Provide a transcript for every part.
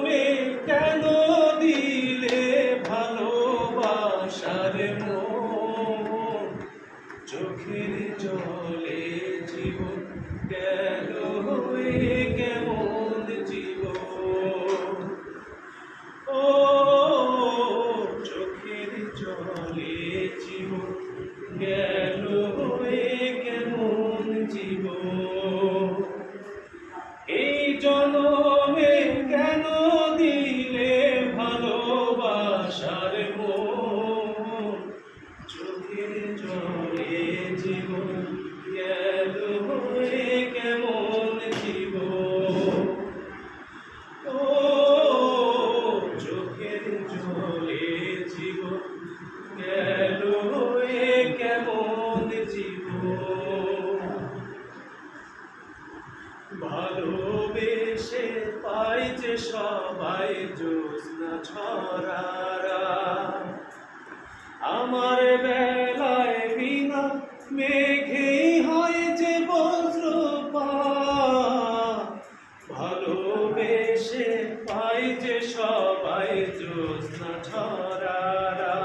জনমে কেন দিলে ভালোবাসার মন, চোখের জলে জীবন গেল হয়ে কেমন জীবন। ও চোখের জলে জীবন গেল হয়ে কেমন জীবন। এই জনমে কেন দিলে ভালোবাসার মন, চোখের জলে জীবন গেল হয়ে কেমন জীবন। ও চোখের জলে জীবন গেল হয়ে কেমন জীবন। ভালোবেসে পাই যে সবাই জ্যোৎস্না ছড়ারা, আমার বেলায় বিনা মেঘেই হয় যে বজ্রপাত। ভালোবেসে পাই যে সবাই জ্যোৎস্না ছড়ারা,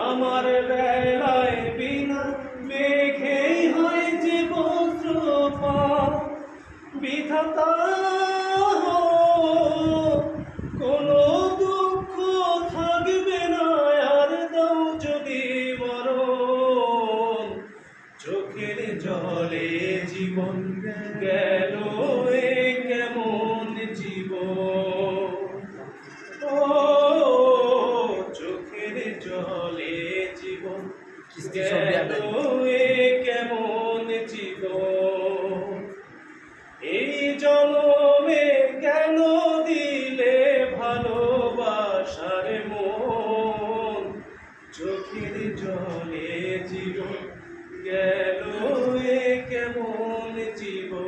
আমার বেলায় বিনা মেঘেই হয় যে বজ্রপাত। বিধাতা কোনো দুঃখ থাকবে না আর, দাও যদি মরণ, চোখের জলে জীবন গেল এ কেমন জীবন। ও চোখের জলে জীবন গেল এ কেমন জীবন। এই জনমে কেন দিলে ভালোবাসার মন, চোখের জলে জীবন গেল এ কেমন জীবন।